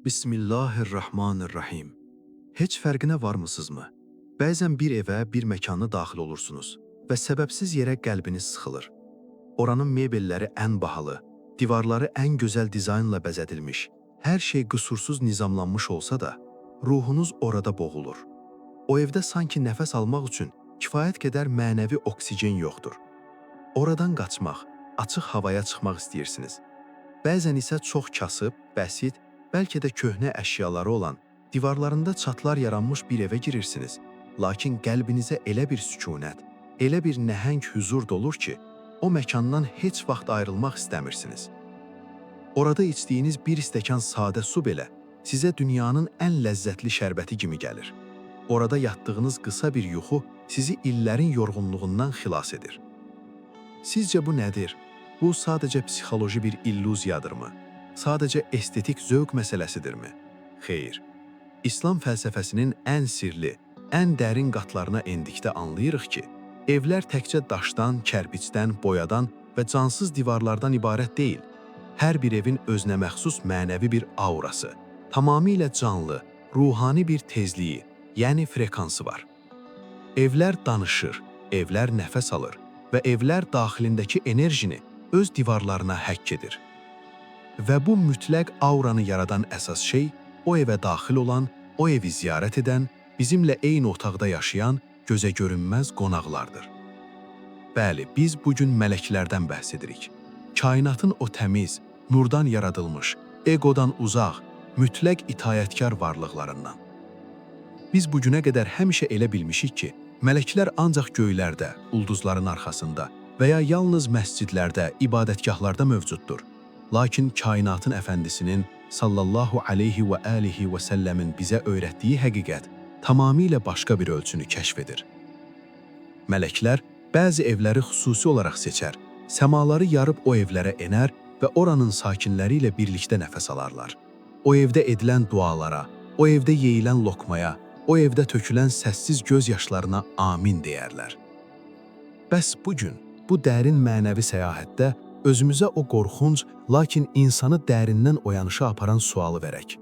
Bismillahirrahmanirrahim. Heç fərqinə varmısınızmı? Bəzən bir evə, bir məkana daxil olursunuz və səbəbsiz yerə qəlbiniz sıxılır. Oranın mebelləri ən bahalı, divarları ən gözəl dizaynla bəzədilmiş, hər şey qüsursuz nizamlanmış olsa da, ruhunuz orada boğulur. O evdə sanki nəfəs almaq üçün kifayət qədər mənəvi oksigen yoxdur. Oradan qaçmaq, açıq havaya çıxmaq istəyirsiniz. Bəzən isə çox kasıb, bəsit, bəlkə də köhnə əşyaları olan, divarlarında çatlar yaranmış bir evə girirsiniz. Lakin qəlbinizə elə bir sükunət, elə bir nəhəng hüzur dolur ki, o məkandan heç vaxt ayrılmaq istəmirsiniz. Orada içdiyiniz bir stəkan sadə su belə sizə dünyanın ən ləzzətli şərbəti kimi gəlir. Orada yatdığınız qısa bir yuxu sizi illərin yorğunluğundan xilas edir. Sizcə bu nədir? Bu sadəcə psixoloji bir illüziyadırmı? Sadəcə estetik zövq məsələsidirmi? Xeyr. İslam fəlsəfəsinin ən sirli, ən dərin qatlarına endikdə anlayırıq ki, evlər təkcə daşdan, kərpicdən, boyadan və cansız divarlardan ibarət deyil. Hər bir evin özünə məxsus mənəvi bir aurası, tamamilə canlı, ruhani bir tezliyi, yəni frekansı var. Evlər danışır, evlər nəfəs alır və evlər daxilindəki enerjini öz divarlarına həkk edir. Və bu mütləq auranı yaradan əsas şey, o evə daxil olan, o evi ziyarət edən, bizimlə eyni otaqda yaşayan, gözə görünməz qonaqlardır. Bəli, biz bugün mələklərdən bəhs edirik. Kainatın o təmiz, nurdan yaradılmış, egodan uzaq, mütləq itayətkar varlıqlarından. Biz bugünə qədər həmişə elə bilmişik ki, mələklər ancaq göylərdə, ulduzların arxasında və ya yalnız məscidlərdə, ibadətgahlarda mövcuddur. Lakin kainatın əfəndisinin sallallahu aleyhi və alihi və səlləmin bizə öyrətdiyi həqiqət tamamilə başqa bir ölçünü kəşf edir. Mələklər bəzi evləri xüsusi olaraq seçər, səmaları yarıb o evlərə enər və oranın sakinləri ilə birlikdə nəfəs alarlar. O evdə edilən dualara, o evdə yeyilən lokmaya, o evdə tökülən səssiz göz yaşlarına amin deyərlər. Bəs bugün, bu dərin mənəvi səyahətdə özümüzə o qorxunc, lakin insanı dərindən oyanışa aparan sualı verək.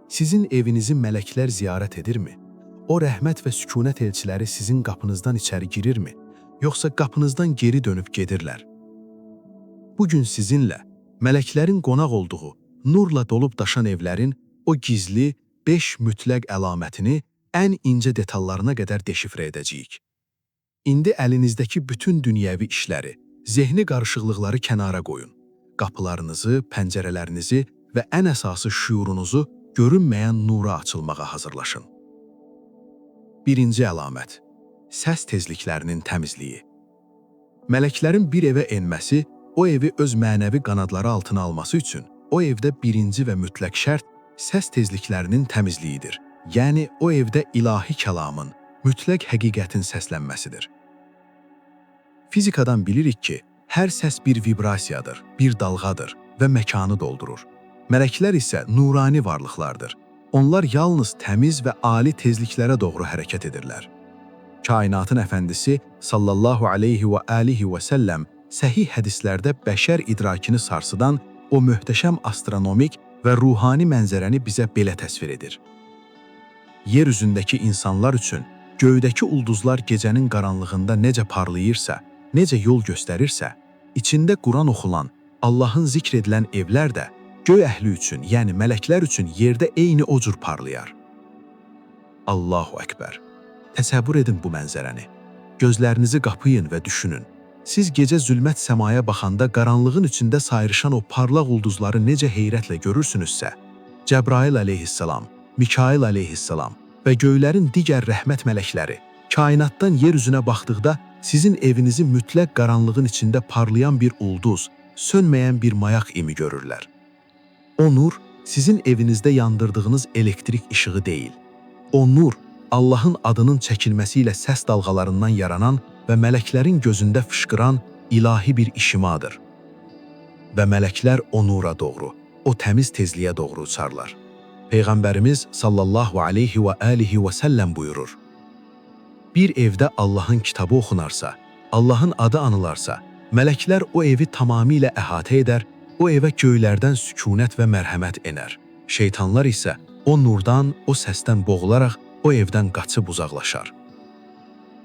Sizin evinizi mələklər ziyarət edirmi? O rəhmət və sükunət elçiləri sizin qapınızdan içəri girirmi? Yoxsa qapınızdan geri dönüb gedirlər? Bugün sizinlə mələklərin qonaq olduğu, nurla dolub daşan evlərin o gizli 5 mütləq əlamətini ən incə detallarına qədər deşifrə edəcəyik. İndi əlinizdəki bütün dünyəvi işləri, zehni qarışıqlıqları kənara qoyun. Qapılarınızı, pəncərələrinizi və ən əsası şüurunuzu görünməyən nura açılmağa hazırlaşın. Birinci əlamət. Səs tezliklərinin təmizliyi. Mələklərin bir evə enməsi, o evi öz mənəvi qanadları altına alması üçün o evdə birinci və mütləq şərt səs tezliklərinin təmizliyidir. Yəni, o evdə ilahi kəlamın, mütləq həqiqətin səslənməsidir. Fizikadan bilirik ki, hər səs bir vibrasiyadır, bir dalğadır və məkanı doldurur. Mələklər isə nurani varlıqlardır. Onlar yalnız təmiz və ali tezliklərə doğru hərəkət edirlər. Kainatın əfəndisi sallallahu aleyhi və alihi və səlləm səhih hədislərdə bəşər idrakini sarsıdan o möhtəşəm astronomik və ruhani mənzərəni bizə belə təsvir edir. Yer üzündəki insanlar üçün göydəki ulduzlar gecənin qaranlığında necə parlayırsa, necə yol göstərirsə, içində Quran oxulan, Allahın zikr edilən evlər də göy əhli üçün, yəni mələklər üçün yerdə eyni o cür parlayar. Allahu Əkbər. Təsəvvür edin bu mənzərəni. Gözlərinizi qapayın və düşünün. Siz gecə zülmət səmaya baxanda qaranlığın içində sayrışan o parlaq ulduzları necə heyrətlə görürsünüzsə, Cəbrail əleyhissalam, Mikail əleyhissalam və göylərin digər rəhmət mələkləri kainatdan yer üzünə baxdıqda sizin evinizi mütləq qaranlığın içində parlayan bir ulduz, sönməyən bir mayaq imi görürlər. O nur sizin evinizdə yandırdığınız elektrik işığı deyil. O nur Allahın adının çəkilməsi ilə səs dalğalarından yaranan və mələklərin gözündə fışqıran ilahi bir işimadır. Və mələklər o nura doğru, o təmiz tezliyə doğru uçarlar. Peyğəmbərimiz sallallahu aleyhi və alihi və səlləm buyurur. Bir evdə Allahın kitabı oxunarsa, Allahın adı anılarsa, mələklər o evi tamamilə əhatə edər, o evə göylərdən sükunət və mərhəmət enər. Şeytanlar isə o nurdan, o səsdən boğularaq o evdən qaçıb uzaqlaşar.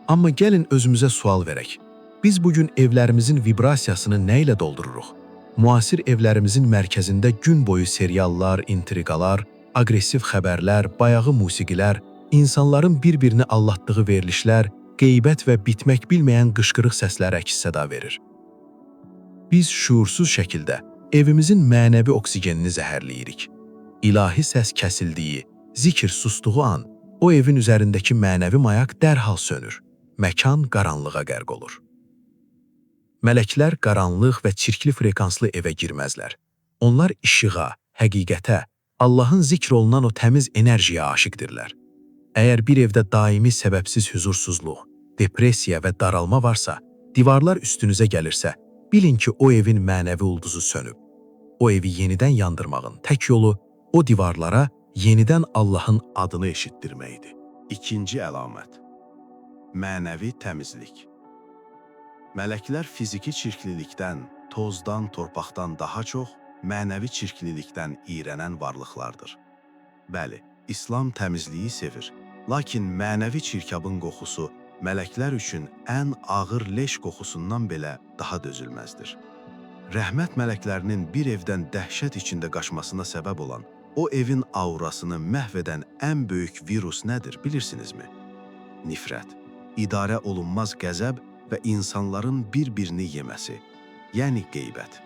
Amma gəlin özümüzə sual verək. Biz bugün evlərimizin vibrasiyasını nə ilə doldururuq? Müasir evlərimizin mərkəzində gün boyu seriallar, intriqalar, aqressiv xəbərlər, bayağı musiqilər, insanların bir-birini allatdığı verilişlər, qeybət və bitmək bilməyən qışqırıq səsləri əks-səda verir. Biz şuursuz şəkildə evimizin mənəvi oksigenini zəhərləyirik. İlahi səs kəsildiyi, zikr sustuğu an, o evin üzərindəki mənəvi mayak dərhal sönür. Məkan qaranlığa qərq olur. Mələklər qaranlıq və çirkli frekanslı evə girməzlər. Onlar işığa, həqiqətə, Allahın zikr olunan o təmiz enerjiyə aşiqdirlər. Əgər bir evdə daimi səbəbsiz hüzursuzluq, depressiya və daralma varsa, divarlar üstünüzə gəlirsə, bilin ki, o evin mənəvi ulduzu sönüb. O evi yenidən yandırmağın tək yolu o divarlara yenidən Allahın adını eşitdirməkdir. İkinci əlamət. Mənəvi təmizlik. Mələklər fiziki çirklilikdən, tozdan, torpaqdan daha çox mənəvi çirklilikdən iyrənən varlıqlardır. Bəli, İslam təmizliyi sevir, lakin mənəvi çirkabın qoxusu mələklər üçün ən ağır leş qoxusundan belə daha dözülməzdir. Rəhmət mələklərinin bir evdən dəhşət içində qaçmasına səbəb olan, o evin aurasını məhv edən ən böyük virus nədir, bilirsinizmi? Nifrət, idarə olunmaz qəzəb və insanların bir-birini yeməsi, yəni qeybət.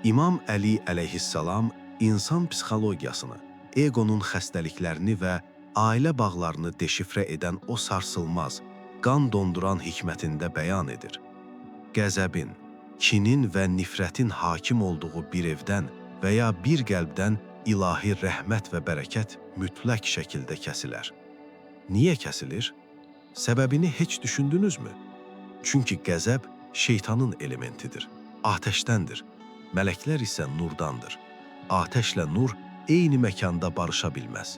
İmam Əli əleyhissalam insan psixologiyasını, egonun xəstəliklərini və ailə bağlarını deşifrə edən o sarsılmaz, qan donduran hikmətində bəyan edir. Qəzəbin, kinin və nifrətin hakim olduğu bir evdən və ya bir qəlbdən ilahi rəhmət və bərəkət mütləq şəkildə kəsilər. Niyə kəsilir? Səbəbini heç düşündünüzmü? Çünki qəzəb şeytanın elementidir, atəşdəndir. Mələklər isə nurdandır. Atəşlə nur eyni məkanda barışa bilməz.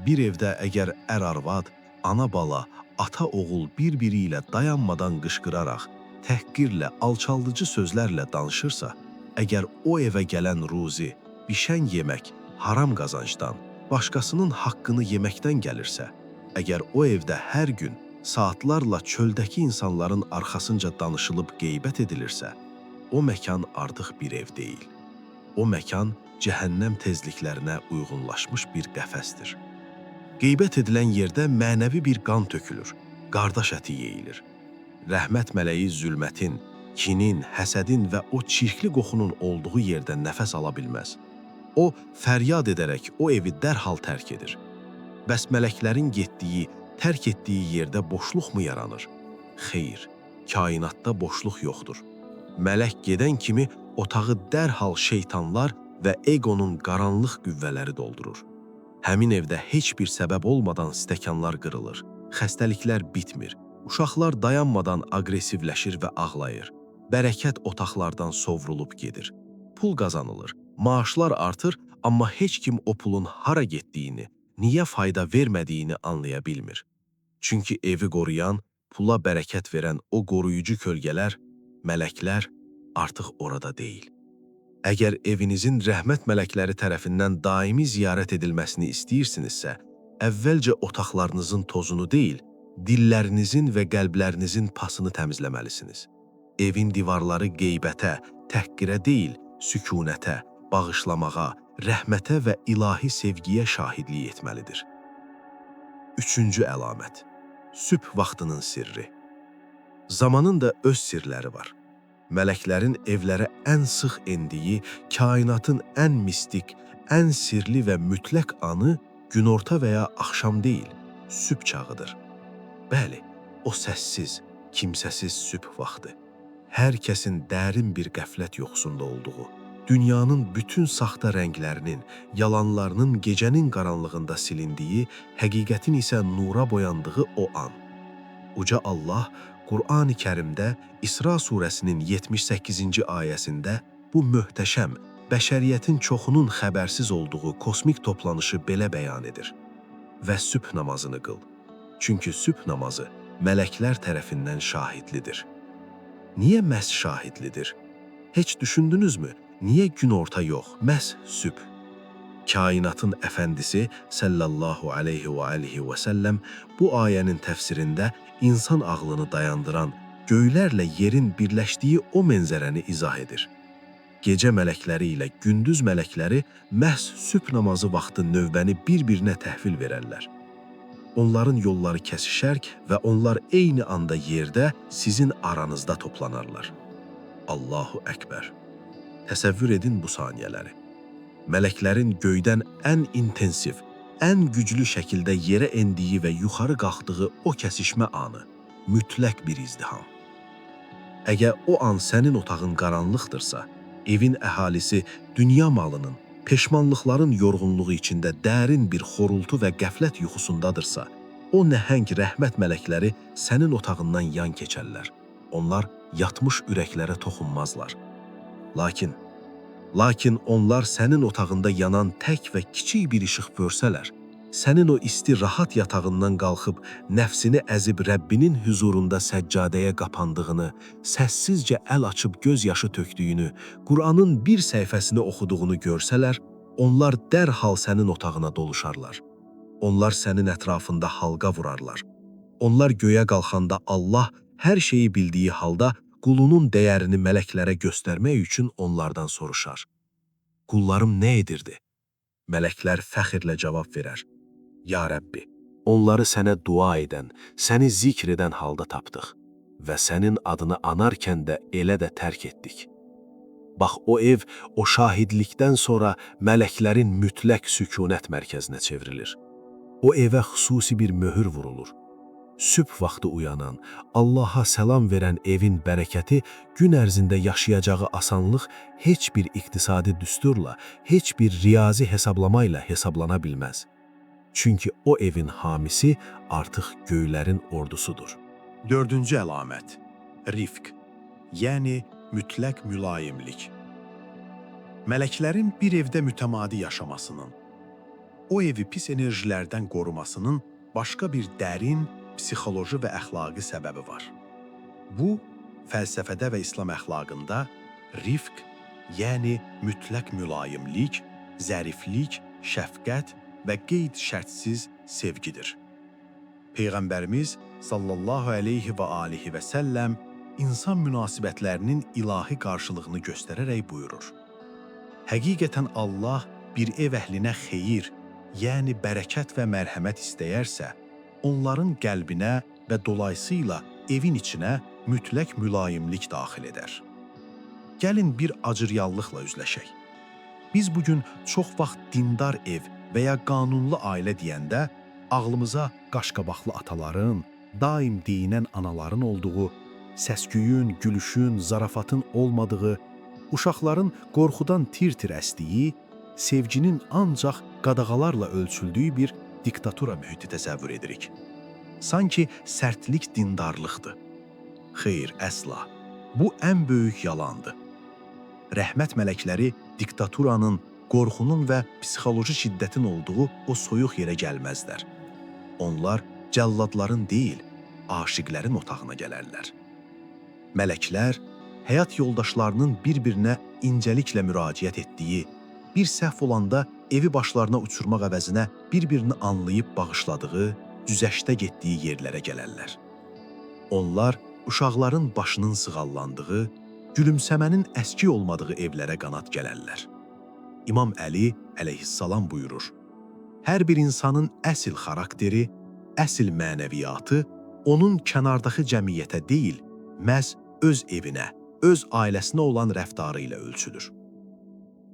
Bir evdə əgər ər-arvad, ana-bala, ata-oğul bir-biri ilə dayanmadan qışqıraraq, təhqirlə, alçaldıcı sözlərlə danışırsa, əgər o evə gələn ruzi, bişən yemək, haram qazancdan, başqasının haqqını yeməkdən gəlirsə, əgər o evdə hər gün saatlarla çöldəki insanların arxasınca danışılıb qeybət edilirsə, o məkan artıq bir ev deyil. O məkan cəhənnəm tezliklərinə uyğunlaşmış bir qəfəsdir. Qeybət edilən yerdə mənəvi bir qan tökülür, qardaş əti yeyilir. Rəhmət mələyi zülmətin, kinin, həsədin və o çirkli qoxunun olduğu yerdə nəfəs ala bilməz. O, fəryad edərək o evi dərhal tərk edir. Bəs mələklərin getdiyi, tərk etdiyi yerdə boşluqmu yaranır? Xeyr, kainatda boşluq yoxdur. Mələk gedən kimi otağı dərhal şeytanlar və egonun qaranlıq qüvvələri doldurur. Həmin evdə heç bir səbəb olmadan stəkanlar qırılır, xəstəliklər bitmir, uşaqlar dayanmadan aqressivləşir və ağlayır, bərəkət otaqlardan sovrulub gedir, pul qazanılır, maaşlar artır, amma heç kim o pulun hara getdiyini, niyə fayda vermədiyini anlaya bilmir. Çünki evi qoruyan, pula bərəkət verən o qoruyucu kölgələr, mələklər artıq orada deyil. Əgər evinizin rəhmət mələkləri tərəfindən daimi ziyarət edilməsini istəyirsinizsə, əvvəlcə otaqlarınızın tozunu deyil, dillərinizin və qəlblərinizin pasını təmizləməlisiniz. Evin divarları qeybətə, təhqirə deyil, sükunətə, bağışlamağa, rəhmətə və ilahi sevgiyə şahidlik etməlidir. Üçüncü əlamət. Sübh vaxtının sirri. Zamanın da öz sirləri var. Mələklərin evlərə ən sıx endiyi, kainatın ən mistik, ən sirli və mütləq anı günorta və ya axşam deyil, sübh çağıdır. Bəli, o səssiz, kimsəsiz sübh vaxtı. Hər kəsin dərin bir qəflət yoxsunda olduğu, dünyanın bütün saxta rənglərinin, yalanlarının gecənin qaranlığında silindiyi, həqiqətin isə nura boyandığı o an. Uca Allah, Qur'an-ı Kərimdə İsra surəsinin 78-ci ayəsində bu möhtəşəm, bəşəriyyətin çoxunun xəbərsiz olduğu kosmik toplanışı belə bəyan edir. Və sübh namazını qıl. Çünki sübh namazı mələklər tərəfindən şahidlidir. Niyə məhz şahidlidir? Heç düşündünüzmü? Niyə günorta yox, məhz sübh? kainatın əfəndisi sallallahu aleyhi və alihi və səlləm bu ayənin təfsirində insan ağlını dayandıran, göylərlə yerin birləşdiyi o mənzərəni izah edir. Gecə mələkləri ilə gündüz mələkləri məhz sübh namazı vaxtı növbəni bir-birinə təhvil verərlər. Onların yolları kəsişər və onlar eyni anda yerdə sizin aranızda toplanarlar. Allahu Əkbər. Təsəvvür edin bu saniyələri. Mələklərin göydən ən intensiv, ən güclü şəkildə yerə endiyi və yuxarı qalxdığı o kəsişmə anı, mütləq bir izdiham. Əgər o an sənin otağın qaranlıqdırsa, evin əhalisi dünya malının, peşmanlıqların yorğunluğu içində dərin bir xorultu və qəflət yuxusundadırsa, o nəhəng rəhmət mələkləri sənin otağından yan keçərlər. Onlar yatmış ürəklərə toxunmazlar. Lakin onlar sənin otağında yanan tək və kiçik bir işıq görsələr, sənin o isti rahat yatağından qalxıb nəfsini əzib Rəbbinin huzurunda səccadəyə qapandığını, səssizcə əl açıb göz yaşı tökdüyünü, Qur'anın bir səhifəsini oxuduğunu görsələr, onlar dərhal sənin otağına doluşarlar. Onlar sənin ətrafında halqa vurarlar. Onlar göyə qalxanda Allah hər şeyi bildiyi halda qulunun dəyərini mələklərə göstərmək üçün onlardan soruşar. Qullarım nə edirdi? Mələklər fəxrlə cavab verər. Ya Rəbbi, onları sənə dua edən, səni zikr edən halda tapdıq və sənin adını anarkən də elə də tərk etdik. Bax, o ev, o şahidlikdən sonra mələklərin mütləq sükunət mərkəzinə çevrilir. O evə xüsusi bir möhür vurulur. Sübh vaxtı uyanan, Allaha səlam verən evin bərəkəti gün ərzində yaşayacağı asanlıq heç bir iqtisadi düsturla, heç bir riyazi hesablama ilə hesablana bilməz. Çünki o evin hamisi artıq göylərin ordusudur. Dördüncü əlamət, rifq, yəni mütləq mülayimlik. Mələklərin bir evdə mütəmadi yaşamasının, o evi pis enerjilərdən qorumasının başqa bir dərin, psixoloji və əxlaqi səbəbi var. Bu, fəlsəfədə və İslam əxlaqında rifq, yəni mütləq mülayimlik, zəriflik, şəfqət və qeyd-şərtsiz sevgidir. Peyğəmbərimiz sallallahu aleyhi və alihi və səlləm insan münasibətlərinin ilahi qarşılığını göstərərək buyurur. Həqiqətən Allah bir ev əhlinə xeyir, yəni bərəkət və mərhəmət istəyərsə, onların qəlbinə və dolayısıyla evin içinə mütləq mülayimlik daxil edər. Gəlin bir acıryallıqla üzləşək. Biz bugün çox vaxt dindar ev və ya qanunlu ailə deyəndə ağlımıza qaşqabaqlı ataların, daim deyinən anaların olduğu, səsküyün, gülüşün, zarafatın olmadığı, uşaqların qorxudan tir-tir əsdiyi, sevginin ancaq qadağalarla ölçüldüyü bir diktatura mühiti təsəvvür edirik. Sanki sərtlik dindarlıqdır. Xeyr, əsla. Bu ən böyük yalandır. Rəhmət mələkləri diktaturanın, qorxunun və psixoloji şiddətin olduğu o soyuq yerə gəlməzlər. Onlar cəlladların deyil, aşiqlərin otağına gələrlər. Mələklər, həyat yoldaşlarının bir-birinə incəliklə müraciət etdiyi, bir səhv olanda evi başlarına uçurmaq əvəzinə bir-birini anlayıb bağışladığı, düzəşdə getdiyi yerlərə gələrlər. Onlar uşaqların başının sığallandığı, gülümsəmənin əski olmadığı evlərə qanat gələrlər. İmam Əli əleyhissalam buyurur, hər bir insanın əsl xarakteri, əsl mənəviyyatı onun kənardakı cəmiyyətə deyil, məhz öz evinə, öz ailəsinə olan rəftarı ilə ölçülür.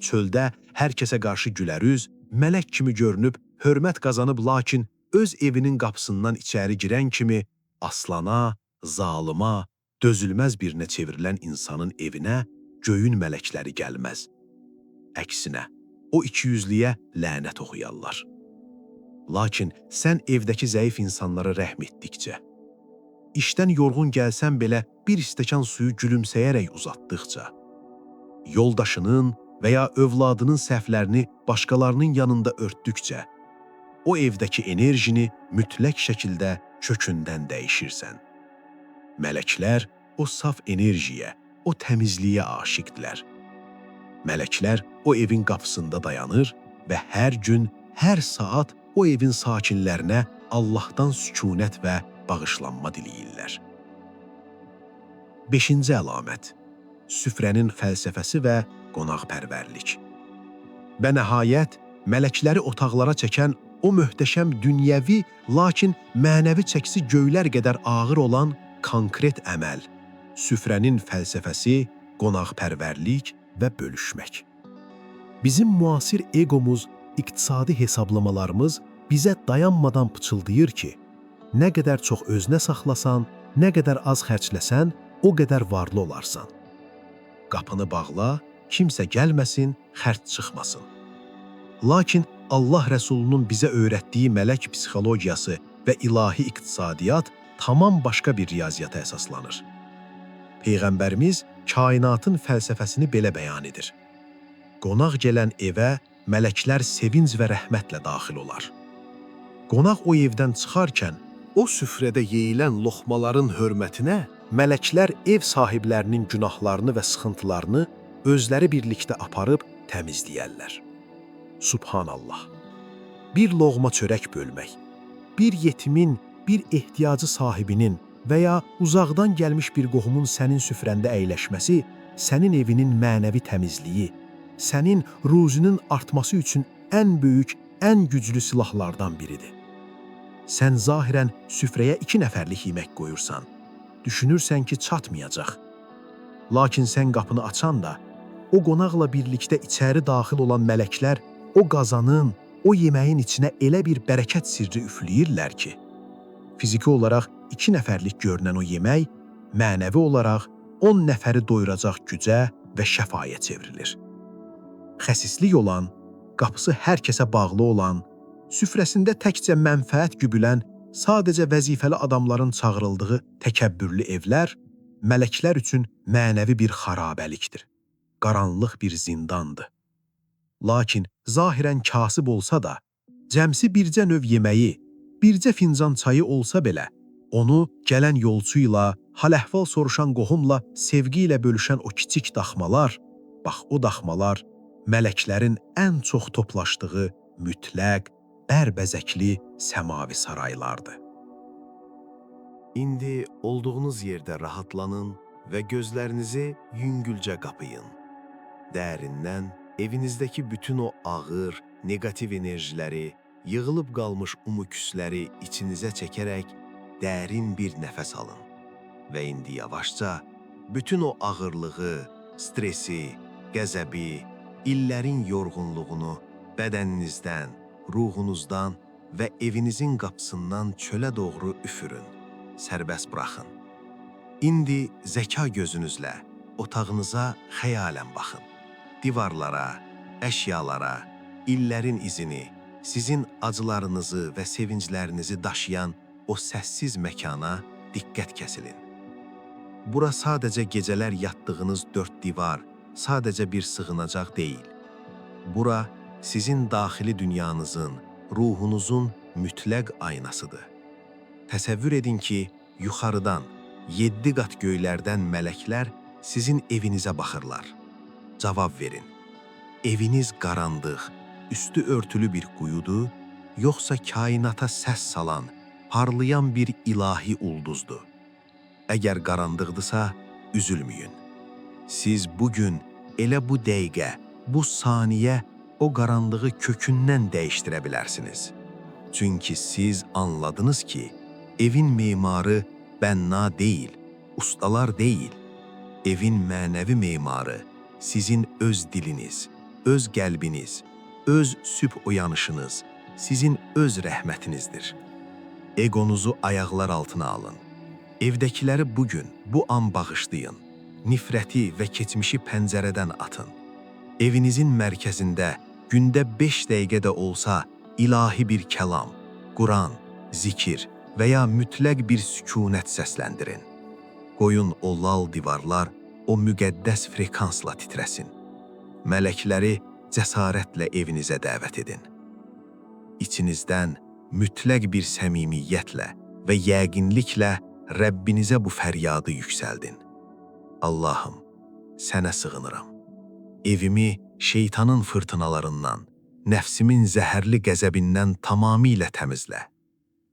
Çöldə hər kəsə qarşı gülərüz, mələk kimi görünüb, hörmət qazanıb, lakin öz evinin qapısından içəri girən kimi aslana, zalıma, dözülməz birinə çevrilən insanın evinə göyün mələkləri gəlməz. Əksinə, o ikiyüzlüyə lənət oxuyarlar. Lakin sən evdəki zəif insanlara rəhm etdikcə, işdən yorğun gəlsən belə bir stəkan suyu gülümsəyərək uzatdıqca, yoldaşının və ya övladının səhvlərini başqalarının yanında örtdükcə, o evdəki enerjini mütləq şəkildə kökündən dəyişirsən. Mələklər o saf enerjiyə, o təmizliyə aşiqdilər. Mələklər o evin qapısında dayanır və hər gün, hər saat o evin sakinlərinə Allahdan sükunət və bağışlanma diləyirlər. 5-ci əlamət: süfrənin fəlsəfəsi və qonaqpərvərlik. Və nəhayət, mələkləri otaqlara çəkən o möhtəşəm dünyəvi, lakin mənəvi çəkisi göylər qədər ağır olan konkret əməl, süfrənin fəlsəfəsi, qonaqpərvərlik və bölüşmək. Bizim müasir egomuz, iqtisadi hesablamalarımız bizə dayanmadan pıçıldayır ki, nə qədər çox özünə saxlasan, nə qədər az xərcləsən, o qədər varlı olarsan. Qapını bağla, kimsə gəlməsin, xərc çıxmasın. Lakin Allah Rəsulunun bizə öyrətdiyi mələk psixologiyası və ilahi iqtisadiyyat tamam başqa bir riyaziyyata əsaslanır. Peyğəmbərimiz kainatın fəlsəfəsini belə bəyan edir. Qonaq gələn evə mələklər sevinc və rəhmətlə daxil olar. Qonaq o evdən çıxarkən, o süfrədə yeyilən loxmaların hörmətinə mələklər ev sahiblərinin günahlarını və sıxıntılarını özləri birlikdə aparıb təmizləyərlər. Subhanallah! Bir loğma çörək bölmək, bir yetimin, bir ehtiyacı sahibinin və ya uzaqdan gəlmiş bir qohumun sənin süfrəndə əyləşməsi, sənin evinin mənəvi təmizliyi, sənin ruzunun artması üçün ən böyük, ən güclü silahlardan biridir. Sən zahirən süfrəyə 2 nəfərlik yemək qoyursan, düşünürsən ki, çatmayacaq. Lakin sən qapını açan da, o qonaqla birlikdə içəri daxil olan mələklər o qazanın, o yeməyin içinə elə bir bərəkət sirri üfləyirlər ki, fiziki olaraq 2 nəfərlik görünən o yemək, mənəvi olaraq 10 nəfəri doyuracaq gücə və şəfaya çevrilir. Xəsislik olan, qapısı hər kəsə bağlı olan, süfrəsində təkcə mənfəət gübülən, sadəcə vəzifəli adamların çağırıldığı təkəbbürlü evlər, mələklər üçün mənəvi bir xarabəlikdir, qaranlıq bir zindandır. Lakin zahirən kasıb olsa da, cəmsi bircə növ yeməyi, bircə fincan çayı olsa belə, onu gələn yolçu ilə, hal-əhval soruşan qohumla, sevgi ilə bölüşən o kiçik daxmalar, bax o daxmalar, mələklərin ən çox toplaşdığı mütləq, bərbəzəkli səmavi saraylardır. İndi olduğunuz yerdə rahatlanın və gözlərinizi yüngülcə qapayın. Dərindən evinizdəki bütün o ağır, negativ enerjiləri, yığılıb qalmış umuküsləri içinizə çəkərək dərin bir nəfəs alın. Və indi yavaşca bütün o ağırlığı, stresi, qəzəbi, illərin yorğunluğunu bədəninizdən, ruhunuzdan və evinizin qapısından çölə doğru üfürün, sərbəst buraxın. İndi zəka gözünüzlə otağınıza xəyalən baxın. Divarlara, əşyalara, illərin izini, sizin acılarınızı və sevinclərinizi daşıyan o səssiz məkana diqqət kəsilin. Bura sadəcə gecələr yatdığınız 4 divar, sadəcə bir sığınacaq deyil. Bura sizin daxili dünyanızın, ruhunuzun mütləq aynasıdır. Təsəvvür edin ki, yuxarıdan, 7 qat göylərdən mələklər sizin evinizə baxırlar. Cavab verin. Eviniz qarandıq, üstü örtülü bir quyudur, yoxsa kainata səs salan, parlayan bir ilahi ulduzdur? Əgər qarandıqdırsa, üzülməyin. Siz bugün, elə bu dəqiqə, bu saniyə o qaranlığı kökündən dəyişdirə bilərsiniz. Çünki siz anladınız ki, evin memarı bənna deyil, ustalar deyil. Evin mənəvi memarı sizin öz diliniz, öz qəlbiniz, öz sübh oyanışınız, sizin öz rəhmətinizdir. Egonuzu ayaqlar altına alın. Evdəkiləri bugün, bu an bağışlayın. Nifrəti və keçmişi pəncərədən atın. Evinizin mərkəzində gündə 5 dəqiqə də olsa ilahi bir kəlam, Quran, zikir və ya mütləq bir sükunət səsləndirin. Qoyun o lal divarlar o müqəddəs frekansla titrəsin. Mələkləri cəsarətlə evinizə dəvət edin. İçinizdən mütləq bir səmimiyyətlə və yəqinliklə Rəbbinizə bu fəryadı yüksəldin. Allahım, sənə sığınıram. Evimi şeytanın fırtınalarından, nəfsimin zəhərli qəzəbindən tamamilə təmizlə.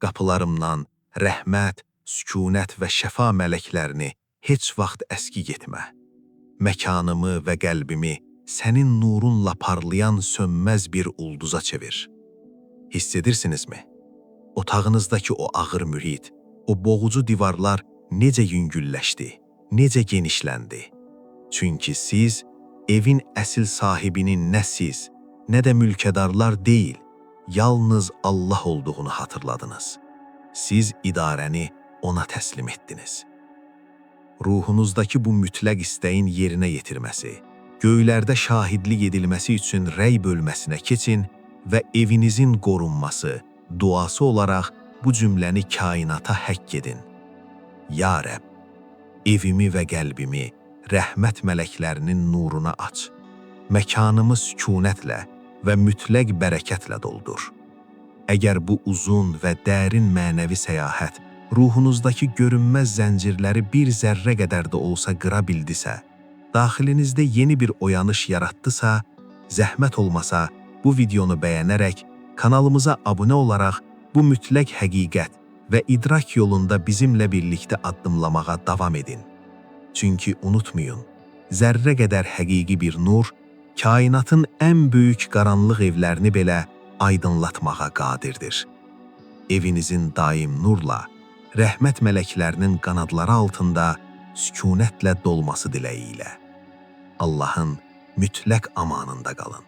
Qapılarımdan rəhmət, sükunət və şəfa mələklərini heç vaxt əskik etmə. Məkanımı və qəlbimi sənin nurunla parlayan sönməz bir ulduza çevir. Hiss edirsinizmi? Otağınızdakı o ağır mühit, o boğucu divarlar necə yüngülləşdi, necə genişləndi. Çünki siz evin əsl sahibinin nə siz, nə də mülkədarlar deyil, yalnız Allah olduğunu hatırladınız. Siz idarəni ona təslim etdiniz. Ruhunuzdakı bu mütləq istəyin yerinə yetirməsi, göylərdə şahidlik edilməsi üçün rəy bölməsinə keçin və evinizin qorunması, duası olaraq bu cümləni kainata həkk edin. Ya Rəbb, evimi və qəlbimi rəhmət mələklərinin nuruna aç. Məkanımı sükunətlə və mütləq bərəkətlə doldur. Əgər bu uzun və dərin mənəvi səyahət ruhunuzdakı görünməz zəncirləri bir zərrə qədər də olsa qıra bildisə, daxilinizdə yeni bir oyanış yaratdısa, zəhmət olmasa bu videonu bəyənərək, kanalımıza abunə olaraq bu mütləq həqiqət və idrak yolunda bizimlə birlikdə addımlamağa davam edin. Çünki unutmayın, zərrə qədər həqiqi bir nur, kainatın ən böyük qaranlıq evlərini belə aydınlatmağa qadirdir. Evinizin daim nurla, rəhmət mələklərinin qanadları altında sükunətlə dolması diləyi ilə. Allahın mütləq amanında qalın.